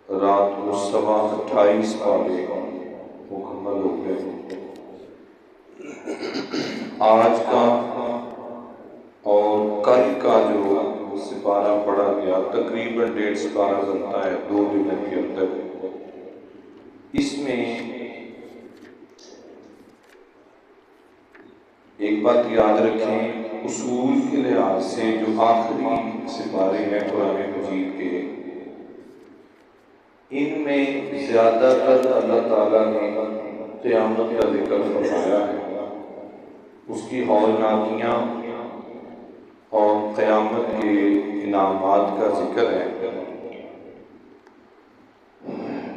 رات مصطفیٰ 28 پارے مکمل ہو گئے۔ آج کا اور کل کا جو سپارہ پڑھا گیا تقریباً 1.5 سپارہ بنتا ہے 2 دن کے اندر۔ اس میں ایک بات یاد رکھیں، اصول کے لحاظ سے جو آخری سپارے ہیں قرآن مجید کے، ان میں زیادہ تر اللہ تعالیٰ نے قیامت کا ذکر فرمایا ہے، اس کی ہولناکیاں اور قیامت کے انعامات کا ذکر ہے۔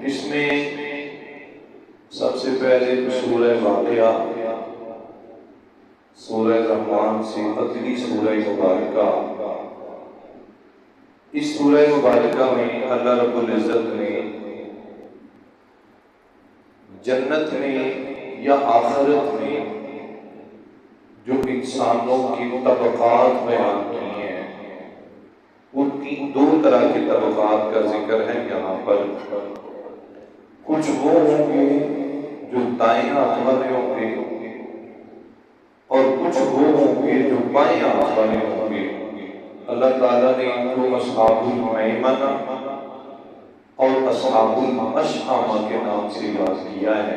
اس میں سب سے پہلے سورہ واقعہ، سورہ رحمان سے اگلی سورہ مبارکہ، اس سورہ مبارکہ میں اللہ رب العزت نے جنت میں یا آخرت میں جو انسانوں کی طبقات بیان کی ہیں، ان کی 2 طرح کے طبقات کا ذکر ہے یہاں پر۔ کچھ وہ ہوں گے جو دائیں ہاتھ والے ہوں گے اور کچھ وہ ہوں گے جو بائیں ہاتھ والے ہوں گے۔ اللہ تعالیٰ نے ان کو اصحاب المیمنہ اور اصحاب المشأمہ کے نام سے یاد کیا ہے۔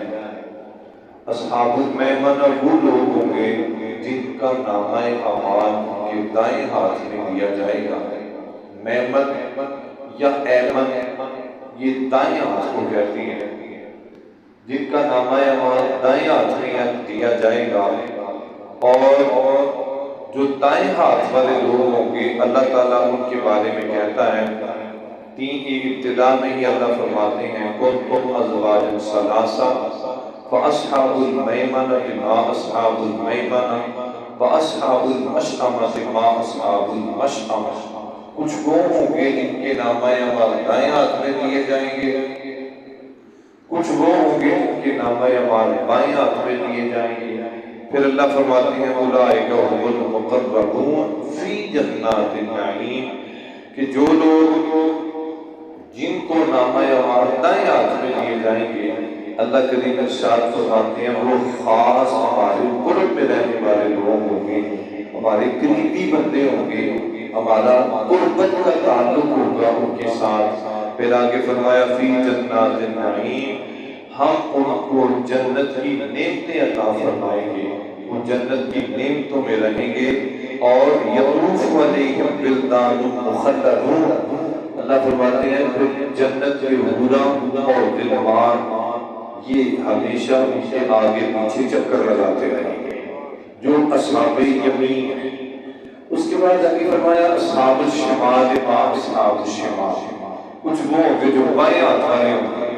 اصحاب المیمنہ وہ لوگ ہوں گے جن کا نامہ اعمال کے دائیں ہاتھ میں دیا جائے گا۔ میمن یا ایمن یہ دائیں ہاتھ کو کہتے ہیں، جن کا نامہ اعمال دائیں ہاتھ میں دیا جائے گا۔ اور جو دائیں ہاتھ والے لوگ ہوں گے اللہ تعالیٰ ان کے بارے میں کہتا ہے، 3 کی ابتدا میں ہی اللہ فرماتے ہیں کنتم ازواجا ثلاثا فاصحاب المیمنة ما اصحاب المیمنة واصحاب المشأمة ما اصحاب المشأمة۔ کچھ وہ ہوں گے جن کے نامہ اعمال دائیں ہاتھ میں دیے جائیں گے، کچھ وہ ہوں گے جن کے نامہ اعمال بائیں ہاتھ میں دیے جائیں گے۔ پھر اللہ فرماتے ہیں اولئک هم المقربون فی جنات النعیم، کہ جو لوگ جن کو نامہ اعمال دائیں ہاتھ میں دیے جائیں گے، اللہ کریم ارشاد فرماتے ہیں وہ خاص ہمارے قرب میں رہنے والے لوگ ہوں گے، ہمارے قریبی بندے ہوں گے، ہمارا قربت کا تعلق ہوگا ان کے ساتھ۔ پھر آگے فرمایا فی جنات النعیم، ہم ان کو جنت کی نعمتیں عطا فرمائیں گے، وہ جنت کی نعمتوں میں رہیں گے۔ اور یطوف علیہم ولدان مخلدون، اللہ فرماتے ہیں پھر جنت کے حوراں اور غلمان یہ ہمیشہ ان کے آگے پیچھے چکر لگاتے رہیں گے، جو اصحاب یمین ہیں۔ اس کے بعد آگے فرمایا اصحاب الشمال ما اصحاب الشمال، کچھ وہ ہوں گے جو بائیں ہاتھ والے ہوں گے،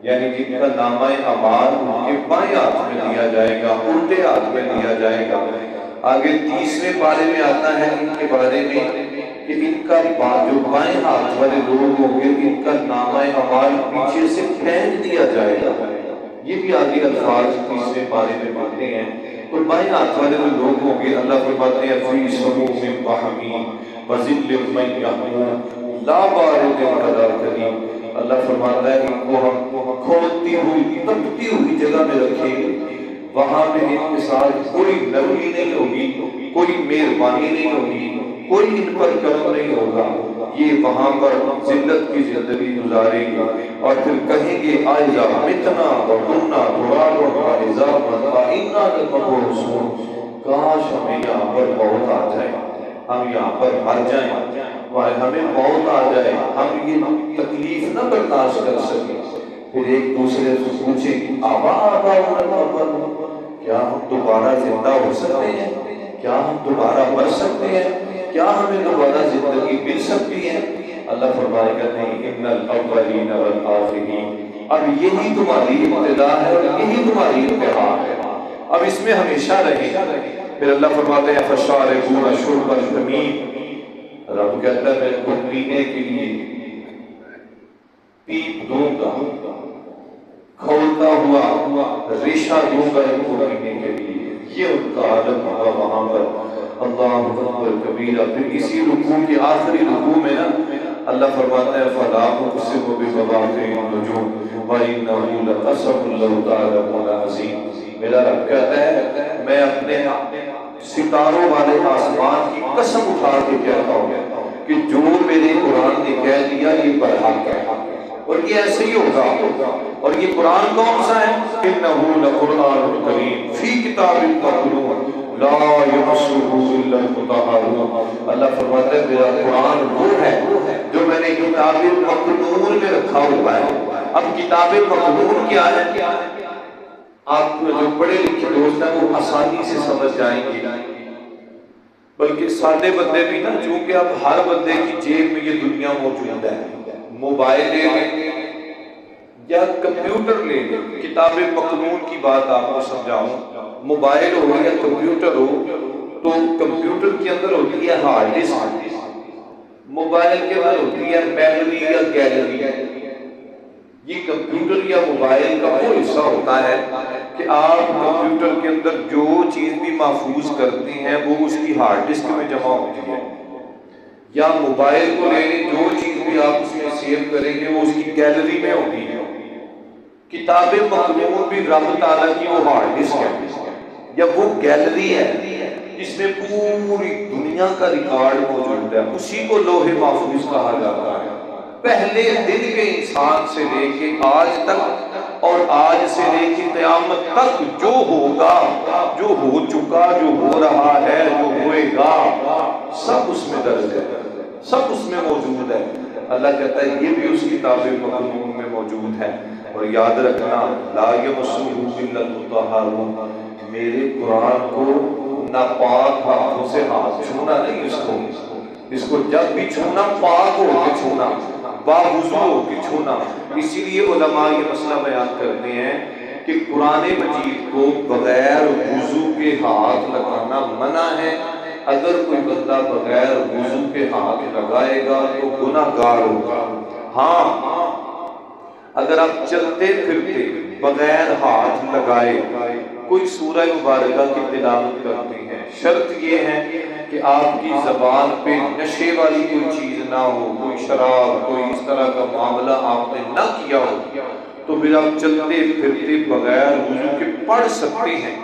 یعنی جن کا نامہ اعمال ان کے بائیں ہاتھ میں دیا جائے گا، الٹے ہاتھ میں دیا جائے گا۔ آگے 30ویں پارے میں آتا ہے ان کے بارے میں کہ ان کا جو بائیں ہاتھ والے لوگ ہوں گے ان کا نامہ اعمال پیچھے سے پھینک دیا جائے گا۔ یہ بھی آگے الفاظ 30ویں پارے میں پڑھتے ہیں۔ اور بائیں ہاتھ والے جو لوگ ہوں گے اللہ فرماتے ہیں فی سموم وحمیم وظل من یحموم لا بارد ولا کریم، اللہ فرماتا ہے ان کو ہم کھولتی ہوئی تپتی ہوئی جگہ میں رکھیں گے، وہاں پہ ان کے ساتھ کوئی نرمی نہیں ہوگی، کوئی مہربانی نہیں ہوگی، کوئی ان پر کرم نہیں ہوگا، یہ وہاں پر ذلت کی زندگی گزاریں گے۔ اور پھر کہیں گے آئذا متنا وکننا ترابا وعظاما فإنا لمبعوثون، کاش ہمیں یہاں پر موت آ جائے، ہم یہاں پر مر جائیں، ہمیں موت آ جائے، ہم یہ تکلیف نہ برداشت کر سکیں۔ پھر ایک دوسرے سے پوچھیں کیا ہم دوبارہ زندہ ہو سکتے ہیں، کیا ہم دوبارہ مر سکتے ہیں، کیا ہمیں دوبارہ زندگی مل سکتی ہے؟ اللہ فرمائے گا نہیں، ان الاولین والآخرین، اب یہی تمہاری ابتدا ہے اور یہی تمہاری انتہا ہے، اب اس میں ہمیشہ رہے۔ پھر اللہ فرماتے ہیں فشاربون شرب الحمیم، رب کہتا ہے میں کو پینے کے لیے پیپ دوں گا، کھولتا ہوا ریشہ دوں گا ان کو پینے کے لیے، یہ ان کا عالم ہوگا وہاں پر۔ اللہ اکبر کبیرہ۔ پھر اسی رکوع کے آخری رکوع میں نا اللہ فرماتا ہے فلا اقسم بمواقع النجوم وانه لقسم لو تعلمون عظیم. میرا رب کہتا ہے میں اپنے ستاروں والے آسمان کی قسم اٹھا کے کہتا ہوں کہ جو میرے قرآن نے کہہ دیا یہ برحق ہے اور یہ ایسے ہی ہوگا. اور یہ قرآن کون سا ہے؟ انه لقرآن کریم فی کتاب مکنون لا یمسہ الا المطہرون. اللہ فرماتا ہے میرا قرآن وہ ہے جو میں نے کتاب مکنون میں رکھا ہوا ہے. اب کتاب مکنون کیا ہے؟ آپ جو پڑھے لکھے دوست ہیں وہ آسانی سے سمجھ جائیں گے، بلکہ سادے بندے بھی نا، چونکہ اب ہر بندے کی جیب میں یہ دنیا موجود ہے. موبائل لے لیں یا کمپیوٹر لے لیں. کتاب مکنون کی بات آپ کو سمجھاؤں، موبائل ہو یا کمپیوٹر ہو تو کمپیوٹر کے اندر ہوتی ہے ہارڈ ڈسک، موبائل کے اندر ہوتی ہے میموری یا گیلری. یہ کمپیوٹر یا موبائل کا وہ حصہ ہوتا ہے کہ آپ کمپیوٹر کے اندر جو چیز بھی محفوظ کرتے ہیں وہ اس کی ہارڈ ڈسک میں جمع ہوتی ہے، یا موبائل کو لے لیں جو چیز بھی آپ اس میں سیو کریں گے وہ اس کی گیلری میں ہوتی ہے. کتاب مکنون بھی رب تعالیٰ کی وہ ہارڈ ڈسک ہے یا وہ گیلری ہے جس میں پوری دنیا کا ریکارڈ موجود ہے. اسی کو لوح محفوظ کہا جاتا ہے. پہلے دن کے انسان سے لے کے آج تک اور آج سے لے کے قیامت تک جو ہوگا، جو ہو چکا، جو ہو رہا ہے، جو ہوئے گا، سب اس میں درج ہے، سب اس میں موجود ہے. اللہ کہتا ہے یہ بھی اس کتاب مکنون میں موجود ہے. اور یاد رکھنا لا یمسہ الا المطہرون، میرے قرآن کو ناپاک ہاتھوں سے ہاتھ چھونا نہیں. اس کو جب بھی چھونا پاک ہو کے چھونا، باوضو ہو کے چھونا. اسی لیے علماء یہ مسئلہ بیان کرتے ہیں کہ قرآن مجید کو بغیر وضو کے ہاتھ لگانا منع ہے. اگر کوئی بندہ بغیر وضو کے ہاتھ لگائے گا تو گناہ گار ہوگا. ہاں اگر آپ چلتے پھرتے بغیر ہاتھ لگائے کوئی سورہ مبارکہ کی تلاوت کرتے ہیں، شرط یہ ہے کہ آپ کی زبان پہ نشے والی کوئی چیز نہ ہو، کوئی شراب، کوئی اس طرح کا معاملہ آپ نے نہ کیا ہو، تو پھر آپ چلتے پھرتے بغیر وضو کے پڑھ سکتے ہیں،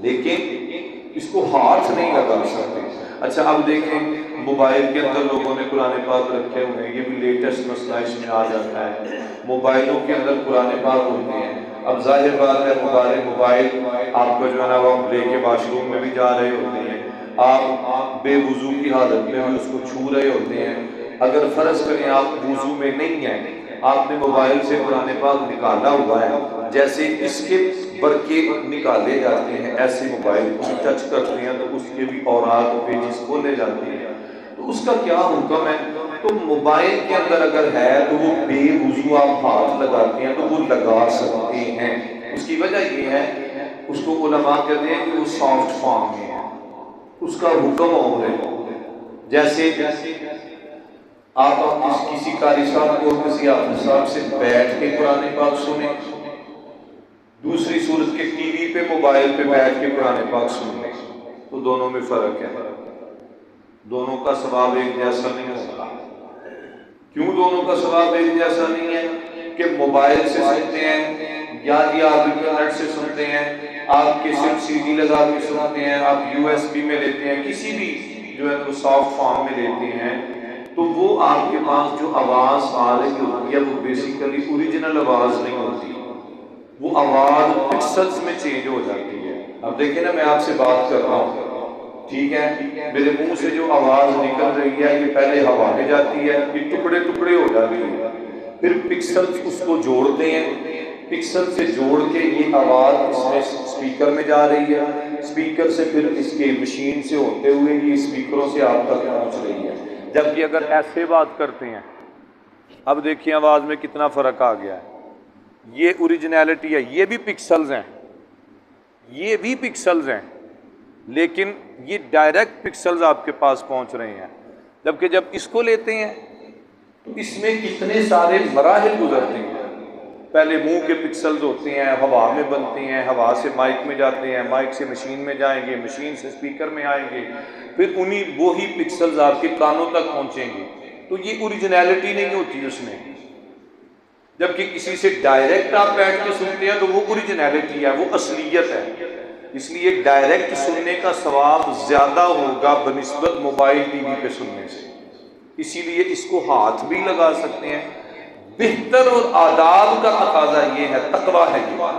لیکن اس کو ہاتھ نہیں لگا سکتے. اچھا اب دیکھیں موبائل کے اندر لوگوں نے قرآن پاک رکھے ہوئے ہیں، یہ بھی لیٹسٹ مسئلہ اس میں آ جاتا ہے. موبائلوں کے اندر قرآن پاک ہوتے ہیں. اب ظاہر بات ہے موبائل آپ کو جو ہے نا وہ لے کے واش روم میں بھی جا رہے ہوتے ہیں، آپ بے وضو کی حالت میں بھی اس کو چھو رہے ہوتے ہیں. اگر فرض کریں آپ وضو میں نہیں ہیں، آپ نے موبائل سے قرآن پاک نکالا ہوا ہے، جیسے اس کے برقے نکالے جاتے ہیں ایسے موبائل کو ٹچ کرتے ہیں تو اس کے بھی اوراق پیجز کھولے جاتے ہیں، تو اس کا کیا حکم ہے؟ تو موبائل کے اندر اگر ہے تو وہ بے وضو آپ ہاتھ لگاتے ہیں تو وہ لگا سکتے ہیں. اس کی وجہ یہ ہے، اس کو علماء کہتے ہیں کہ وہ سافٹ فارم میں ہے، اس کا حکم اور ہے. جیسے آپ کسی قاری صاحب کو کسی حافظ صاحب سے بیٹھ کے قرآن پاک سنیں، دوسری صورت کے ٹی وی پہ موبائل پہ بیٹھ کے قرآن پاک سنیں، تو دونوں میں فرق ہے. دونوں کا ثواب ایک جیسا نہیں ہوگا. کیوں دونوں کا ثواب ایک جیسا نہیں ہے؟ کہ موبائل سے سنتے ہیں یا آپ انٹرنیٹ سے سنتے ہیں، آپ کیسٹ سی ڈی لگا کے سنتے ہیں، آپ یو ایس بی میں لیتے ہیں، کسی بھی جو ہے وہ سافٹ فارم میں لیتے ہیں، تو وہ آپ کے پاس جو آواز آ رہی ہوتی ہے وہ بیسیکلی اوریجنل آواز نہیں ہوتی، وہ آواز پکسلز میں چینج ہو جاتی ہے. اب دیکھیں نا میں آپ سے بات کر رہا ہوں، ٹھیک ہے، میرے منہ سے جو آواز نکل رہی ہے یہ پہلے ہوا میں جاتی ہے، یہ ٹکڑے ٹکڑے ہو جاتی ہے، پھر پکسلز اس کو جوڑتے ہیں، پکسل سے جوڑ کے یہ آواز اس میں اسپیکر میں جا رہی ہے، اسپیکر سے پھر اس کے مشین سے ہوتے ہوئے یہ اسپیکروں سے آپ تک پہنچ رہی ہے. جبکہ اگر ایسے بات کرتے ہیں، اب دیکھیں آواز میں کتنا فرق آ گیا ہے. یہ اوریجنیلٹی ہے، یہ بھی پکسلز ہیں، یہ بھی پکسلز ہیں، لیکن یہ ڈائریکٹ پکسلز آپ کے پاس پہنچ رہے ہیں. جبکہ جب اس کو لیتے ہیں تو اس میں کتنے سارے مراحل گزرتے ہیں. پہلے منہ کے پکسلز ہوتے ہیں، ہوا میں بنتے ہیں، ہوا سے مائک میں جاتے ہیں، مائک سے مشین میں جائیں گے، مشین سے اسپیکر میں آئیں گے، پھر وہی پکسلز آپ کے کانوں تک پہنچیں گے. تو یہ اوریجنلٹی نہیں ہوتی اس میں. جبکہ کسی سے ڈائریکٹ آپ بیٹھ کے سنتے ہیں تو وہ اوریجنلٹی ہے، وہ اصلیت ہے. اس لیے ڈائریکٹ سننے کا ثواب زیادہ ہوگا بنسبت موبائل ٹی وی پہ سننے سے. اسی لیے اس کو ہاتھ بھی لگا سکتے ہیں. بہتر اور آداب کا تقاضا یہ ہے، تقویٰ ہے یہ،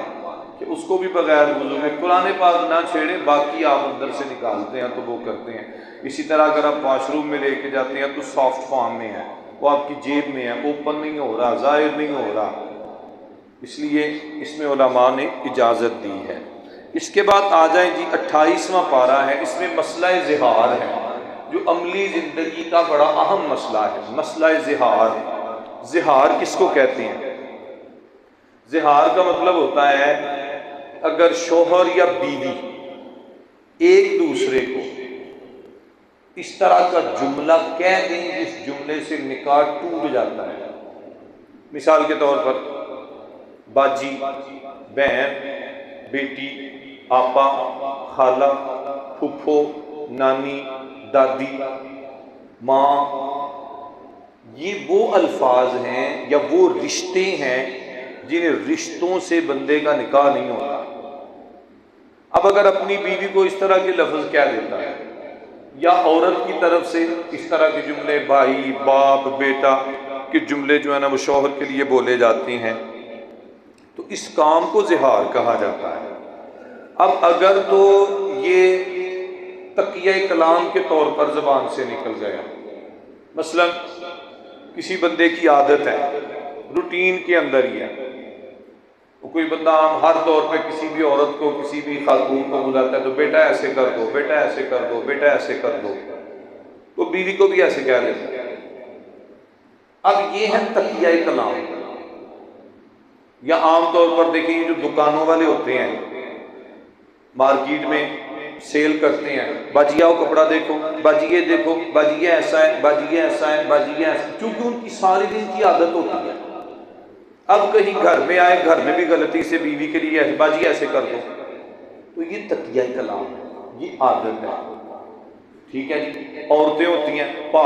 کہ اس کو بھی بغیر وضو میں قرآن پاک نہ چھیڑیں، باقی آپ اندر سے نکالتے ہیں تو وہ کرتے ہیں. اسی طرح اگر آپ واش روم میں لے کے جاتے ہیں تو سافٹ فارم میں ہے، وہ آپ کی جیب میں ہے، اوپن نہیں ہو رہا، ظاہر نہیں ہو رہا. اس لیے اس میں علماء نے اجازت دی ہے. اس کے بعد آ جائیں جی 28واں پارہ ہے، اس میں مسئلہ زہار ہے جو عملی زندگی کا بڑا اہم مسئلہ ہے. مسئلہ زہار. زہار کس کو کہتے ہیں؟ زہار کا مطلب ہوتا ہے اگر شوہر یا بیوی ایک دوسرے کو اس طرح کا جملہ کہہ دیں جس جملے سے نکاح ٹوٹ جاتا ہے. مثال کے طور پر باجی، بہن، بیٹی، آپا، خالہ، پھپھو، نانی، دادی، ماں. یہ وہ الفاظ ہیں یا وہ رشتے ہیں جن رشتوں سے بندے کا نکاح نہیں ہوتا. اب اگر اپنی بیوی کو اس طرح کے لفظ کہہ دیتا ہے یا عورت کی طرف سے اس طرح کے جملے، بھائی، باپ، بیٹا کے جملے جو ہے نا وہ شوہر کے لیے بولے جاتے ہیں، تو اس کام کو زہار کہا جاتا ہے. اب اگر تو یہ تقیہ کلام کے طور پر زبان سے نکل گیا، مثلا کسی بندے کی عادت ہے، روٹین کے اندر ہی ہے، کوئی بندہ عام ہر طور پہ کسی بھی عورت کو، کسی بھی خاتون کو بلاتا ہے تو بیٹا ایسے کر دو، بیٹا ایسے کر دو، بیٹا ایسے کر دو، تو بیوی کو بھی ایسے کہہ دیتا ہے. اب یہ ہے تقیہ کلام. یا عام طور پر دیکھیں یہ جو دکانوں والے ہوتے ہیں مارکیٹ میں سیل کرتے ہیں، باجی آؤ کپڑا دیکھو، باجی یہ دیکھو، باجی یہ ایسا ہے، باجی یہ ایسا ہے، باجی یہ ایسا، کیونکہ ان کی ساری دن کی عادت ہوتی ہے. اب کہیں گھر میں آئے، گھر میں بھی غلطی سے بیوی کے لیے باجی ایسے کر دو، تو یہ تقیہ کلام ہے، یہ عادت ہے. ٹھیک ہے جی. عورتیں ہوتی ہیں، پا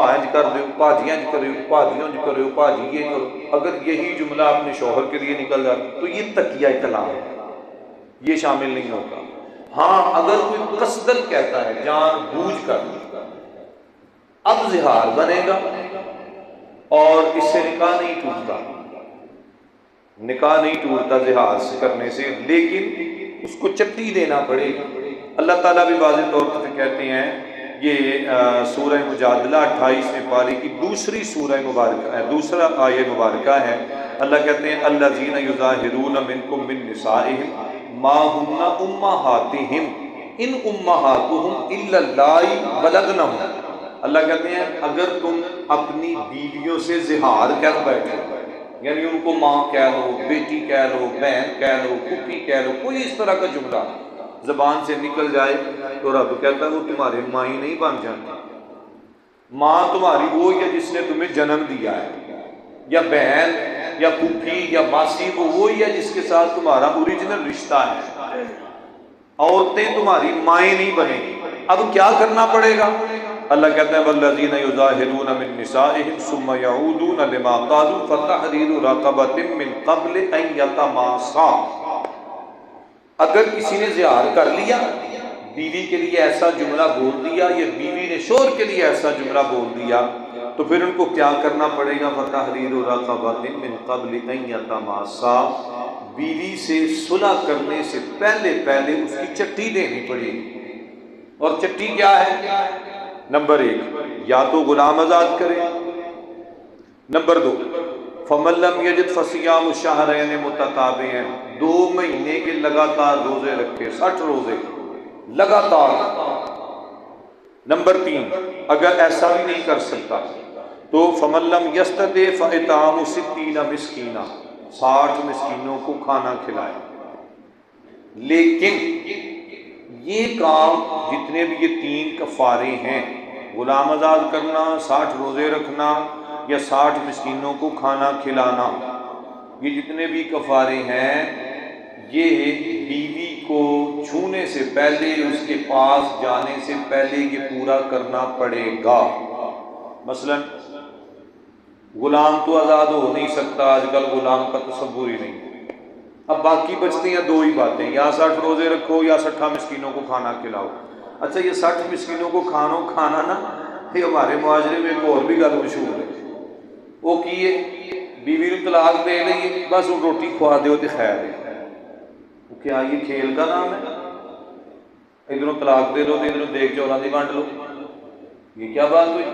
انج کر دو، پاجی انج کرو، پاجی انج کرو، پاجی یہ کرو. اگر یہی جملہ اپنے شوہر کے لیے نکل جاتا تو یہ تقیہ کلام ہے، یہ شامل نہیں ہوتا. ہاں اگر کوئی قصدن کہتا ہے، جان بوجھ کر، اب زہار بنے گا اور اس سے نکاح نہیں ٹوٹتا. نکاح نہیں ٹوٹتا زہار سے کرنے سے، لیکن اس کو چٹی دینا پڑے گی. اللہ تعالیٰ بھی واضح طور پر کہتے ہیں، یہ سورہ مجادلہ 28ویں پارے کی دوسری سورہ مبارکہ ہے، دوسرا آیہ مبارکہ ہے. اللہ کہتے ہیں الذین یظاہرون منکم من نسائہم ما ہن امہاتہم ان امہاتہم الا اللائے بلغنہم. اللہ کہتے ہیں اگر تم اپنی بیویوں سے زہار کر بیٹھے، یعنی ان کو ماں کہہ لو، بیٹی کہہ لو، بہن کہہ لو، پھوپھی کہہ لو، کوئی اس طرح کا جملہ زبان سے نکل جائے تو رب کہتا ہے وہ تمہارے ماں ہی نہیں بن جاتی. ماں تمہاری وہ ہے جس نے تمہیں جنم دیا ہے، یا بہن یا پھوپھی یا ماسی وہ وہی ہے جس کے ساتھ تمہارا اوریجنل رشتہ ہے. عورتیں تمہاری مائیں نہیں بنیں گی. اب کیا کرنا پڑے گا؟ اللہ کہتا ہے والذین یظاہرون من نسائہم ثم یعودون لما قالوا فتحریر رقبۃ من قبل ان یتماسا. اگر کسی نے زہار کر لیا، بیوی کے لیے ایسا جملہ بول دیا یا بیوی نے شوہر کے لیے ایسا جملہ بول دیا، تو پھر ان کو کیا کرنا پڑے گا؟ فتحریر رقبۃ من قبل ان یتماسا. بیوی سے صلح کرنے سے پہلے اس کی چٹھی دینی پڑے گی. اور چٹھی کیا ہے؟ نمبر 1 یا تو غلام آزاد کرے، نمبر 2 فمن لم یجد فصیام شہرین متتابعین، 2 مہینے کے لگاتار روزے رکھے، 60 روزے لگاتار. نمبر 3 اگر ایسا بھی نہیں کر سکتا تو فمن لم یستطع فاطعام 60 مسکینا، 60 مسکینوں کو کھانا کھلائے. لیکن یہ کام جتنے بھی یہ 3 کفارے ہیں، غلام آزاد کرنا، 60 روزے رکھنا یا 60 مسکینوں کو کھانا کھلانا، یہ جتنے بھی کفارے ہیں یہ بیوی کو چھونے سے پہلے، اس کے پاس جانے سے پہلے یہ پورا کرنا پڑے گا. مثلا غلام تو آزاد ہو نہیں سکتا، آج کل غلام کا تصور ہی نہیں۔ اب باقی بچتی ہیں دو ہی باتیں، یا 60 روزے رکھو یا 60 مسکینوں کو کھانا کھلاؤ۔ اچھا یہ 60 مسکینوں کو کھانا نا، یہ ہمارے معاشرے میں ایک اور بھی گل مشہور ہے، وہ کیے بیوی کو طلاق دے لئی بس وہ روٹی کھوا دیو تو خیر ہے۔ کیا یہ کھیل کا نام ہے؟ ادھروں طلاق دے دو تو ادھروں دیکھ چوراں دی بانٹ لو، یہ کیا بات ہوئی؟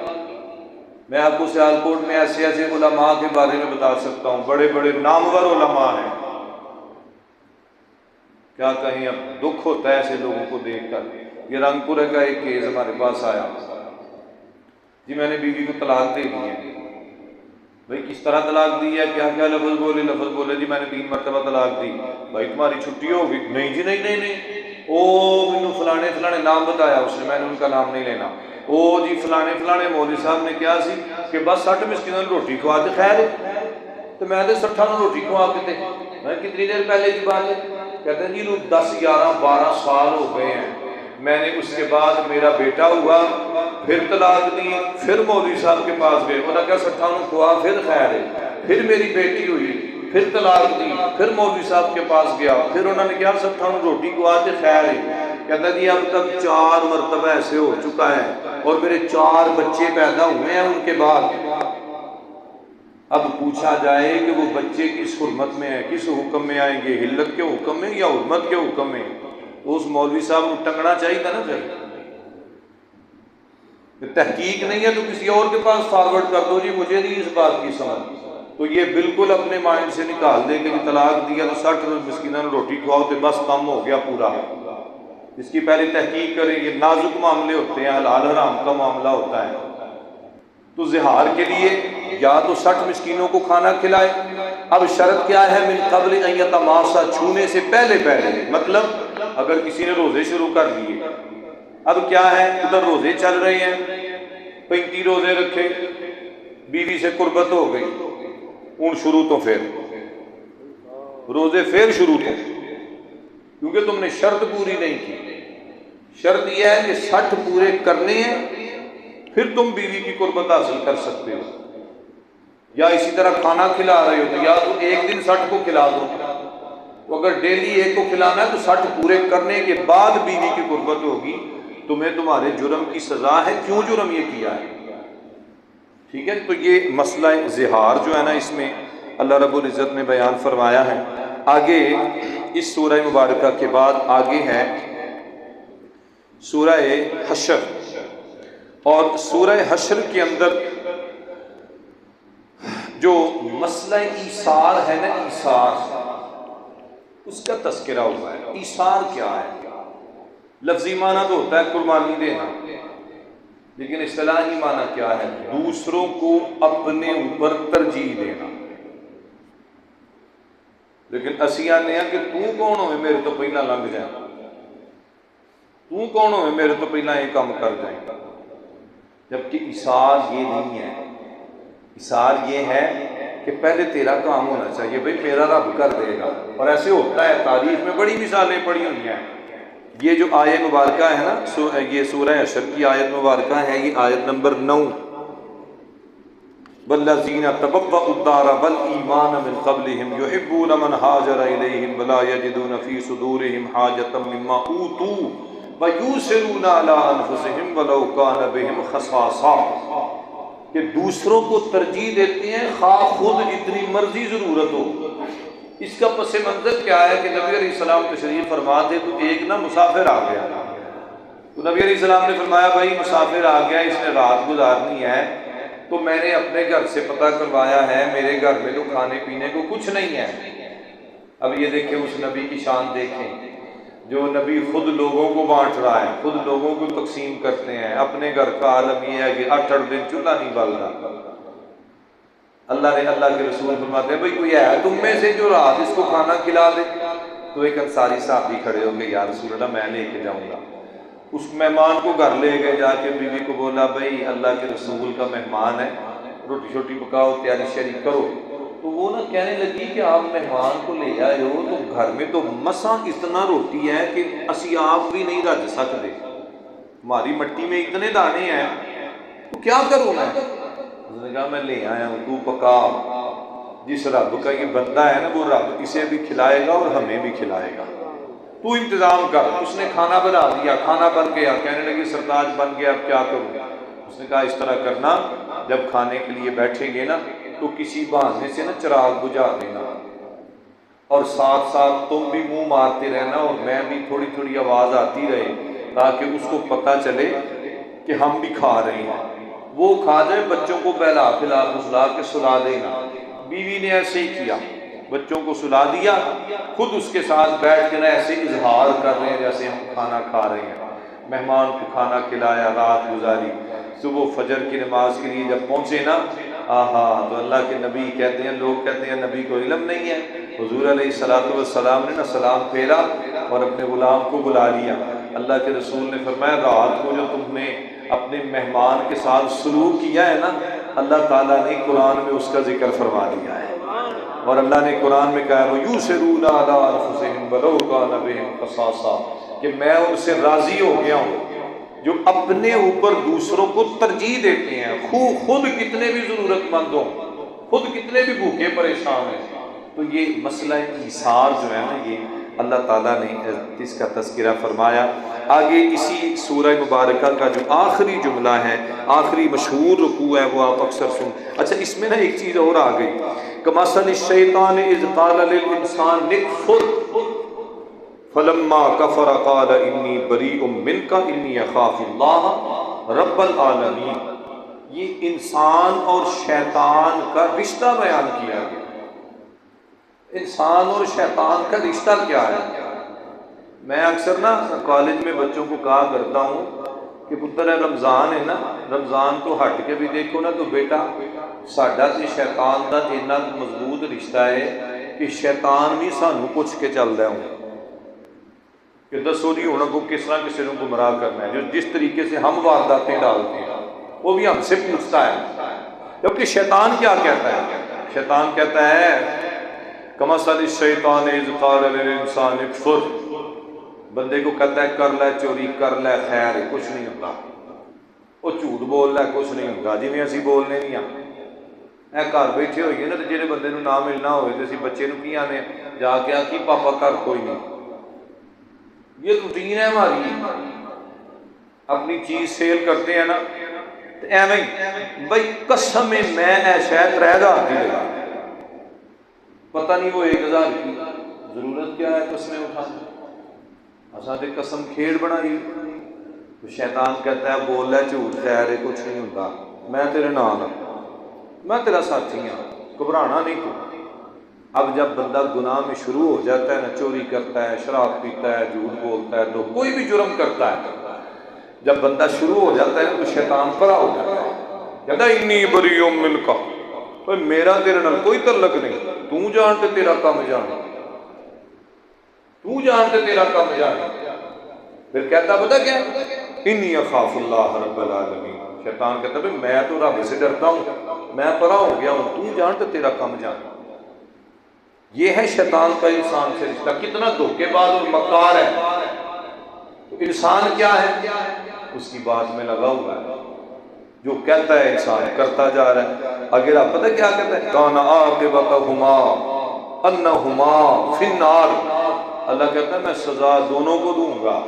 میں آپ کو سیالکوٹ میں ایسے ایسے علماء کے بارے میں بتا سکتا ہوں، بڑے بڑے نامور علماء ہیں، کیا کہیں اب دکھ ہوتا ہے ایسے لوگوں کو دیکھ کر۔ یہ رنگ پورے کا ایک کیس ہمارے پاس آیا جی، میں نے بیوی کو طلاق دے دی ہے۔ بھائی کس طرح طلاق دی ہے، کیا کیا لفظ بولے جی میں نے 3 مرتبہ طلاق دی۔ بھائی تمہاری چھٹی ہوگی؟ نہیں جی نہیں او مینوں فلانے نام بتایا اس نے، میں نے ان کا نام نہیں لینا۔ او جی فلانے مولوی صاحب نے کیا سی کہ بس 60 مسکینوں نے روٹی کھوا دے، خیر ہے تو میں 60 نے روٹی کھوا کے دے۔ میں کتنی دیر پہلے کی بات ہے؟ کہتے ہیں جی 10 11 12 سال ہو گئے ہیں، میں نے اس کے بعد میرا بیٹا ہوا، پھر طلاق دی، پھر مولوی صاحب کے پاس گئے، انہوں نے کہا 60 کھوا پھر خیر ہے، پھر میری بیٹی ہوئی، پھر طلاق دی، پھر مولوی صاحب کے پاس گیا، پھر انہوں نے کہا 60 روٹی کھوا تے خیر ہے۔ کہتا جی اب تک 4 مرتبہ ایسے ہو چکا ہے اور میرے 4 بچے پیدا ہوئے ہیں ان کے بعد۔ اب پوچھا جائے کہ وہ بچے کس حرمت میں ہیں، کس حکم میں آئیں گے، حلت کے حکم میں یا حرمت کے حکم میں؟ تو اس مولوی صاحب کو ٹنگنا چاہیے تھا نا پھر۔ تحقیق نہیں ہے تو کسی اور کے پاس فارورڈ کر دو، جی مجھے نہیں اس بات کی سمجھ۔ تو یہ بالکل اپنے مائنڈ سے نکال دے کہ طلاق دیا تو 60 مسکینوں نے روٹی کھواؤ تو بس کم ہو گیا پورا۔ اس کی پہلے تحقیق کریں، یہ نازک معاملے ہوتے ہیں، حلال حرام کا معاملہ ہوتا ہے۔ تو زہار کے لیے یا تو 60 مسکینوں کو کھانا کھلائے۔ اب شرط کیا ہے؟ من قبل ان یتماسا، چھونے سے پہلے مطلب اگر کسی نے روزے شروع کر دیے، اب کیا ہے ادھر روزے چل رہے ہیں، 35 روزے رکھے، بیوی سے قربت ہو گئی، ان شروع تو پھر روزے پھر شروع تو، کیونکہ تم نے شرط پوری نہیں کی۔ شرط یہ ہے کہ 60 پورے کرنے ہیں پھر تم بیوی کی قربت حاصل کر سکتے ہو۔ یا اسی طرح کھانا کھلا رہے ہو تو یا تو ایک دن 60 کو کھلا دو، تو اگر ڈیلی ایک کو کھلانا ہے تو 60 پورے کرنے کے بعد بیوی کی قربت ہوگی، تمہیں تمہارے جرم کی سزا ہے، کیوں جرم یہ کیا ہے۔ ٹھیک ہے، تو یہ مسئلہ زہار جو ہے نا، اس میں اللہ رب العزت نے بیان فرمایا ہے۔ آگے اس سورہ مبارکہ کے بعد آگے ہے سورہ حشر، اور سورہ حشر کے اندر جو مسئلہ ایثار ہے نا، ایثار اس کا تذکرہ ہوا ہے۔ ایثار کیا ہے؟ لفظی معنی تو ہوتا ہے قربانی دینا، لیکن اصطلاحی معنی کیا ہے؟ دوسروں کو اپنے اوپر ترجیح دینا۔ لیکن اسی آنے ہیں کہ تو کون ہوئے میرے تو پہلا لنگ جائے، تو کون ہوئے میرے تو پہلا یہ کام کر جائیں، جبکہ ایثار یہ نہیں ہے۔ ایثار یہ ہے کہ پہلے تیرا کام ہونا چاہیے، بھئی میرا رب کر دے گا، اور ایسے ہوتا ہے، تاریخ میں بڑی مثالیں پڑی ہوئی ہیں۔ یہ جو آیت مبارکہ ہے نا، یہ سورہ حشر کی آیت مبارکہ ہے، یہ آیت نمبر 9، والذین تبوأوا الدار والایمان من قبلہم یحبون من ہاجر الیہم ولا یجدون فی صدورہم حاجۃ مما اوتوا ویؤثرون علی انفسہم ولو کان بہم خصاصہ، کہ دوسروں کو ترجیح دیتے ہیں خواہ خود جتنی مرضی ضرورت ہو۔ اس کا پس منظر کیا ہے کہ نبی علیہ السلام تشریف فرما تھے تو ایک نا مسافر آ گیا، تو نبی علیہ السلام نے فرمایا بھائی مسافر آ گیا، اس نے رات گزارنی ہے، تو میں نے اپنے گھر سے پتہ کروایا ہے، میرے گھر میں تو کھانے پینے کو کچھ نہیں ہے۔ اب یہ دیکھیں اس نبی کی شان دیکھیں، جو نبی خود لوگوں کو بانٹ رہا ہے، خود لوگوں کو تقسیم کرتے ہیں۔ اپنے گھر کا عالم یہ ہے کہ 8 دن چولہا نہیں بلتا۔ اللہ کے رسول فرماتے ہیں بھئی کوئی ہے تم میں سے جو رات اس کو کھانا کھلا دے؟ تو ایک انصاری صحابی کھڑے ہو گئے، یا رسول اللہ میں لے کے جاؤں گا۔ اس مہمان کو گھر لے گئے، جا کے بیوی کو بولا بھئی اللہ کے رسول کا مہمان ہے، روٹی شوٹی پکاؤ، تیاری شیاری کرو۔ تو وہ نا کہنے لگی کہ آپ مہمان کو لے آئے ہو تو گھر میں تو مساں اتنا روٹی ہے کہ اسی آپ بھی نہیں رج سکتے، ہماری مٹی میں اتنے دانے ہیں، تو کیا کروں میں؟ اس نے کہا میں لے آیا ہوں، تو پکا۔ جس رب کا یہ بندہ ہے نا، وہ رب اسے بھی کھلائے گا اور ہمیں بھی کھلائے گا، تو انتظام کر۔ اس نے کھانا بنا دیا، کھانا بن گیا، کہنے لگی سردار بن گیا، اب کیا کروں؟ اس نے کہا اس طرح کرنا، جب کھانے کے لیے بیٹھیں گے نا تو کسی بہانے سے نا چراغ بجھا دینا، اور ساتھ ساتھ تم بھی منہ مارتے رہنا اور میں بھی، تھوڑی تھوڑی آواز آتی رہے تاکہ اس کو پتہ چلے کہ ہم بھی کھا رہے ہیں۔ وہ کھا جائے، بچوں کو بہلا پھلا پھسلا کے سلا دینا۔ بیوی نے ایسے ہی کیا، بچوں کو سلا دیا، خود اس کے ساتھ بیٹھ کے نا ایسے اظہار کر رہے ہیں جیسے ہم کھانا کھا رہے ہیں۔ مہمان کو کھانا کھلایا، رات گزاری، صبح فجر کی نماز کے لیے جب پہنچے نا، آہا، تو اللہ کے نبی کہتے ہیں، لوگ کہتے ہیں نبی کو علم نہیں ہے، حضور علیہ السلام نے نا سلام پھیرا اور اپنے غلام کو بلا لیا۔ اللہ کے رسول نے فرمایا رات کو جو تم نے اپنے مہمان کے ساتھ سلوک کیا ہے نا، اللہ تعالیٰ نے قرآن میں اس کا ذکر فرما دیا ہے، اور اللہ نے قرآن میں کہا وَيُؤْثِرُونَ عَلَىٰ أَنفُسِهِمْ وَلَوْ كَانَ بِهِمْ خَصَاصَةٌ، کہ میں ان سے راضی ہو گیا ہوں جو اپنے اوپر دوسروں کو ترجیح دیتے ہیں، خود کتنے بھی ضرورت مند ہوں، خود کتنے بھی بھوکے پریشان ہیں۔ تو یہ مسئلہ ایثار جو ہے نا، یہ اللہ تعالیٰ نے اس کا تذکرہ فرمایا۔ آگے اسی سورہ مبارکہ کا جو آخری جملہ ہے، آخری مشہور رکوع ہے، وہ آپ اکثر سن۔ اچھا، اس میں نا ایک چیز اور آ گئی، کمثل الشیطان اذ قال للانسان اکفر فلما کفر قال انی بریء منک انی اخاف اللہ رب العالمین۔ یہ انسان اور شیطان کا رشتہ بیان کیا گیا۔ انسان اور شیطان کا رشتہ کیا ہے؟ میں اکثر نا کالج میں بچوں کو کہا کرتا ہوں کہ پتر ہے رمضان ہے نا، رمضان تو ہٹ کے بھی دیکھو نا تو بیٹا ساڈا تے شیطان دا اتنا مضبوط رشتہ ہے کہ شیطان بھی سانو پوچھ کے چل رہا ہوں کہ دسو جی ہن کو کس طرح کسی کو گمراہ کرنا ہے، جو جس طریقے سے ہم وارداتیں ڈالتے ہیں وہ بھی ہم سے پوچھتا ہے۔ کیونکہ شیطان کیا کہتا ہے؟ شیطان کہتا ہے کمثل الشیطان اذ قال للانسان اکفر، بندے کو کہتا ہے کر لے چوری، کر لے خیر، کچھ نہیں ہوتا، وہ جھوٹ بول لے کچھ نہیں ہوتا، جی اسی بولنے نہیں اے گھر بیٹھے ہوئیے نا، تو جہے بندے نو نہ ملنا ہوئے تو اسی بچے نو کی آنے جا کے آ کی پاپا گھر کوئی نہیں۔ یہ روٹین ہے ہماری، اپنی چیز سیل کرتے ہیں نا تو ایویں بھائی قسم میں اے شاید 3000 کی لگا، پتہ نہیں وہ 1000 کی، ضرورت کیا ہے قسمیں اٹھانے؟ اساں تے قسم کھیڑ بنائی۔ تو شیطان کہتا ہے بول لے جھوٹ، خیر ہے کچھ نہیں ہوتا، میں تیرے نال ہوں، میں تیرا ساتھی ہوں، گھبرانا نہیں تو۔ اب جب بندہ گناہ میں شروع ہو جاتا ہے نا، چوری کرتا ہے، شراب پیتا ہے، جھوٹ بولتا ہے، تو کوئی بھی جرم کرتا ہے، جب بندہ شروع ہو جاتا ہے تو شیطان پرا ہو جاتا ہے، کہتا ہے انی بریء منک، میرا تیرے نال کوئی تعلق نہیں، تو جان تے تیرا کام جان، تو جان تے تیرا کام جان۔ پھر کہتا پتہ کیا، انی اخاف اللہ رب العالمین، شیطان کہتا ہے میں تو رب سے ڈرتا ہوں، میں پرا ہو گیا ہوں، تو جان تے تیرا کام جان۔ یہ ہے شیطان کا انسان سے رشتہ، کتنا دھوکے باز اور مکار ہے۔ تو انسان کیا ہے؟ اس کی بات میں لگا ہوا ہے، جو کہتا ہے انسان کرتا جا رہا ہے۔ اگر آپ پتہ کیا کہتا ہے، کان عاقبتہما انہما فی النار، اللہ کہتا ہے میں سزا دونوں کو دوں گا،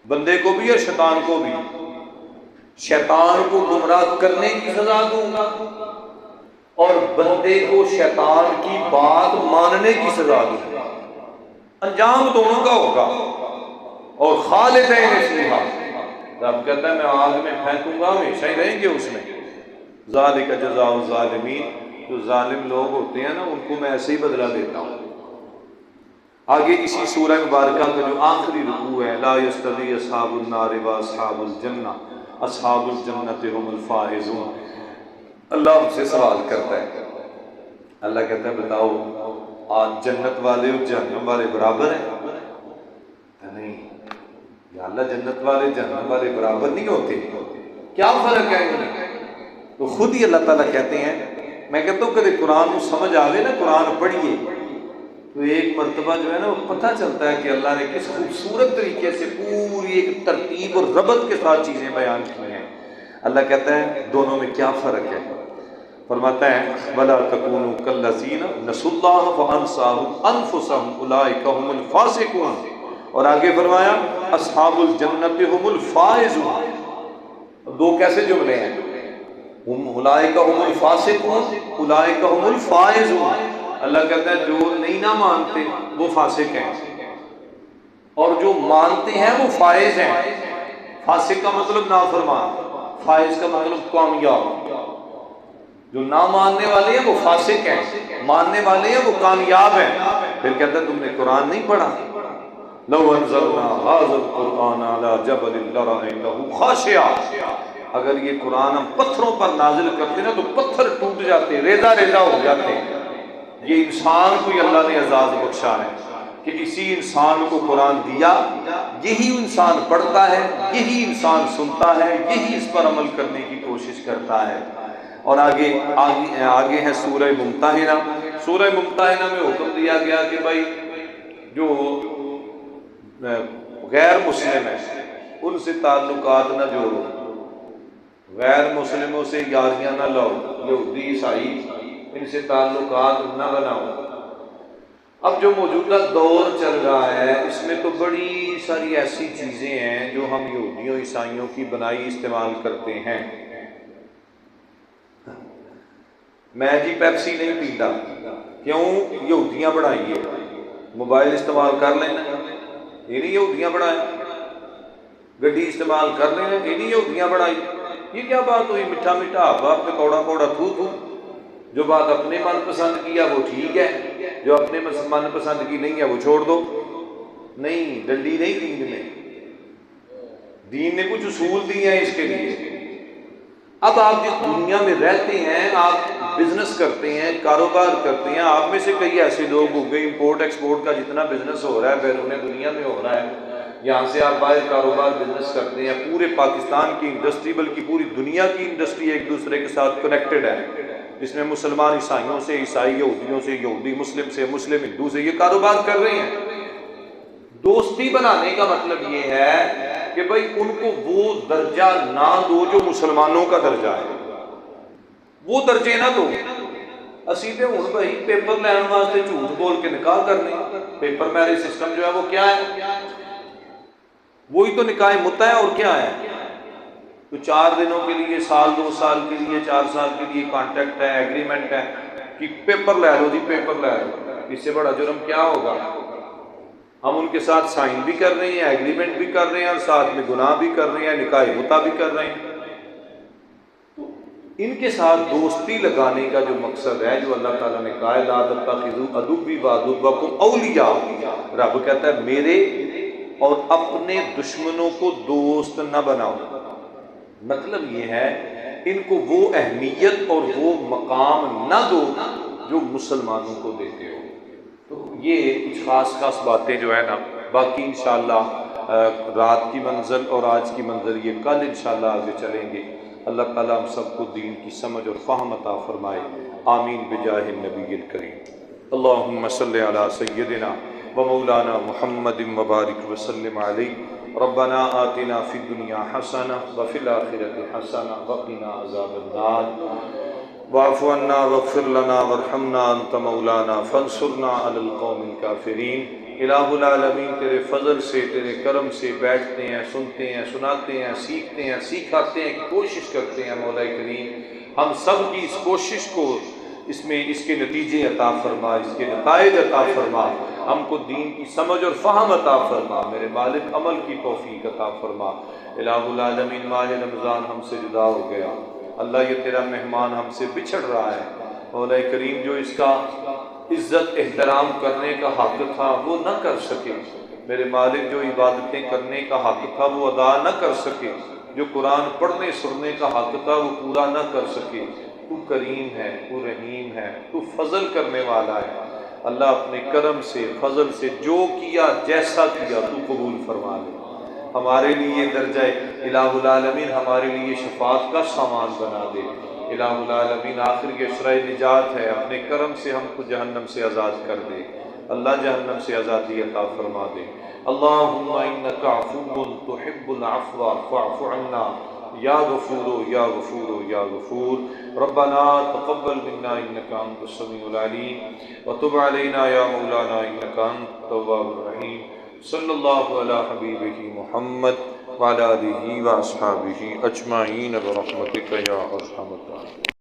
بندے کو بھی اور شیطان کو بھی۔ شیطان کو گمراہ کرنے کی سزا دوں گا اور بندے کو شیطان کی بات ماننے کی سزا دوں گا، انجام دونوں کا ہوگا۔ اور خالدین فیہا، رب کہتا ہے میں آگ میں پھینکوں گا، ہمیشہ ہی رہیں گے اس میں۔ ذالک جزاء الظالمین، جو ظالم لوگ ہوتے ہیں نا ان کو میں ایسے ہی بدلہ دیتا ہوں۔ آگے اسی سورہ مبارکہ کا جو آخری رکوع ہے، لا یستوی اصحاب النار و اصحاب الجنہ اصحاب الجنۃ هم الفائزون، اللہ ہم سے سوال کرتا ہے، اللہ کہتا ہے بتاؤ آج جنت والے اور جہنم والے برابر ہیں؟ نہیں یا اللہ، جنت والے جہنم والے برابر نہیں ہوتے، کیا فرق ہے ان میں؟ تو خود ہی اللہ تعالیٰ کہتے ہیں، میں کہتا ہوں کہ قرآن کو سمجھ آوے نا، قرآن پڑھیے تو ایک مرتبہ جو ہے نا وہ پتہ چلتا ہے کہ اللہ نے کس خوبصورت طریقے سے پوری ایک ترتیب اور ربط کے ساتھ چیزیں بیان کی ہیں۔ اللہ کہتا ہے دونوں میں کیا فرق ہے؟ فرماتا ہے وَلَا تَكُونُوا كَالَّذِينَ نَسُوا اللَّهَ فَأَنسَاهُمْ أَنفُسَهُمْ أُولَٰئِكَ هُمُ الْفَاسِقُونَ، اور آگے فرمایا اصحاب الجنت هم الفائزون۔ دو کیسے جملے ہیں؟ اولئک هم الفاسقون اولئک هم الفائزون۔ اللہ کہتا ہے جو نہیں نہ مانتے وہ فاسق ہیں، اور جو مانتے ہیں وہ فائز ہیں۔ فاسق کا مطلب نافرمان، فائز کا مطلب کامیاب۔ جو نہ ماننے والے ہیں وہ فاسق ہیں، ماننے والے ہیں وہ کامیاب ہیں۔ پھر کہتا ہے تم نے قرآن نہیں پڑھا؟ لو انزلنا هذا القرآن على جبل لرأيته خاشعا، اگر یہ قرآن ہم پتھروں پر نازل کرتے نا تو پتھر ٹوٹ جاتے، ریزہ ریزہ ہو جاتے۔ یہ انسان کو ہی اللہ نے اعزاز بخشا ہے کہ اسی انسان کو قرآن دیا، یہی انسان پڑھتا ہے، یہی انسان سنتا ہے، یہی اس پر عمل کرنے کی کوشش کرتا ہے۔ اور آگے ہے سورہ ممتحنہ۔ سورہ ممتحنہ میں حکم دیا گیا کہ بھائی جو غیر مسلم ہیں ان سے تعلقات نہ جوڑو، غیر مسلموں سے یاریاں نہ لاؤ، یہودی عیسائی ان سے تعلقات نہ بناؤ۔ اب جو موجودہ دور چل رہا ہے اس میں تو بڑی ساری ایسی چیزیں ہیں جو ہم یہودیوں عیسائیوں کی بنائی استعمال کرتے ہیں۔ میں جی پیپسی نہیں پیتا، کیوں؟ یہودیاں بڑھائی ہے۔ موبائل استعمال کر لینا، یہ نہیں یہودیاں بڑھائیں۔ گڈی استعمال کر لینا، یہ نہیں یہودیاں بڑھائی۔ یہ کیا بات ہوئی؟ میٹھا میٹھا آپ پہ کوڑا کوڑا تھو تھو۔ جو بات اپنے من پسند کی ہے وہ ٹھیک ہے، جو اپنے من پسند کی نہیں ہے وہ چھوڑ دو۔ نہیں، ڈنڈی نہیں دین میں، دین نے کچھ اصول دیے ہیں اس کے لیے۔ اب آپ جس دنیا میں رہتے ہیں، آپ بزنس کرتے ہیں، کاروبار کرتے ہیں، آپ میں سے کئی ایسے لوگ ہو گئے امپورٹ ایکسپورٹ کا جتنا بزنس ہو رہا ہے بیرون دنیا میں ہو رہا ہے، یہاں سے آپ باہر کاروبار بزنس کرتے ہیں۔ پورے پاکستان کی انڈسٹری بلکہ پوری دنیا کی انڈسٹری ایک دوسرے کے ساتھ کنیکٹڈ ہے، جس میں مسلمان عیسائیوں سے، عیسائی یہودیوں سے، یہودی مسلم سے، مسلم ہندو سے یہ کاروبار کر رہے ہیں۔ دوستی بنانے کا مطلب یہ ہے کہ بھائی ان کو وہ درجہ نہ دو جو مسلمانوں کا درجہ ہے، وہ درجے نہ دو۔ اسی تے ہن بھائی پیپر لین واسطے جھوٹ بول کے نکاح کرنے، پیپر میرج سسٹم جو ہے وہ کیا ہے؟ وہی تو نکاح متع ہے، اور کیا ہے؟ تو 4 دنوں کے لیے، سال 2 سال کے لیے، 4 سال کے لیے کانٹیکٹ ہے، ایگریمنٹ ہے کہ پیپر لے لو جی، پیپر لے لو۔ اس سے بڑا جرم کیا ہوگا؟ ہم ان کے ساتھ سائن بھی کر رہے ہیں، ایگریمنٹ بھی کر رہے ہیں، اور ساتھ میں گناہ بھی کر رہے ہیں، نکاح متع بھی کر رہے ہیں۔ ان کے ساتھ دوستی لگانے کا جو مقصد ہے، جو اللہ تعالیٰ نے کہا ہے لا تتخذوا عدوی وعدوکم اولیاء، رب کہتا ہے میرے اور اپنے دشمنوں کو دوست نہ بناؤ۔ مطلب یہ ہے ان کو وہ اہمیت اور وہ مقام نہ دو جو مسلمانوں کو دیتے ہو۔ تو یہ کچھ خاص باتیں جو ہے نا، باقی انشاءاللہ رات کی منزل اور آج کی منزل یہ کل انشاءاللہ آگے چلیں گے۔ اللہ تعالیٰ ہم سب کو دین کی سمجھ اور فہم عطا فرمائے، آمین بجاہ النبی الکریم۔ اللہم صلی علی سیدنا و مولانا محمد مبارک وسلم علیہ۔ ربنا آتنا فی الدنیا حسنہ وفی الآخرۃ حسنہ وقنا عذاب النار، واعف عنا واغفر لنا وارحمنا انت مولانا فانصرنا علی القوم الکافرین۔ الہ العالمین تیرے فضل سے، تیرے کرم سے بیٹھتے ہیں، سنتے ہیں، سناتے ہیں، سیکھتے ہیں، سکھاتے ہیں، کوشش کرتے ہیں۔ مولا کریم ہم سب کی اس کوشش کو اس میں اس کے نتیجے عطا فرما، اس کے نتائج عطا فرما، ہم کو دین کی سمجھ اور فہم عطا فرما، میرے مالک عمل کی توفیق عطا فرما۔ الہ العالمین ماہ رمضان ہم سے جدا ہو گیا، اللہ یہ تیرا مہمان ہم سے بچھڑ رہا ہے، مولا کریم جو اس کا عزت احترام کرنے کا حق تھا وہ نہ کر سکے، میرے مالک جو عبادتیں کرنے کا حق تھا وہ ادا نہ کر سکے، جو قرآن پڑھنے سننے کا حق تھا وہ پورا نہ کر سکے۔ تو کریم ہے، تو رحیم ہے، تو فضل کرنے والا ہے، اللہ اپنے کرم سے، فضل سے جو کیا جیسا کیا تو قبول فرما لے۔ ہمارے لیے درجہ الہ العالمین ہمارے لیے شفاعت کا سامان بنا دے۔ الہ العالمین آخر کے شرع نجات ہے، اپنے کرم سے ہم کو جہنم سے آزاد کر دے، اللہ جہنم سے آزادی عطا فرما دے۔ اللہم انک عفو تحب العفو فاعف عنا یا غفور یا غفور یا غفور ربنا تقبل منا انك انت السميع العليم وتب علينا يا مولانا انك انت التواب الرحيم صلی اللہ علی حبیبہ محمد وعلی آلہ واصحابہ اجمعین برحمتک یا ارحم الراحمین.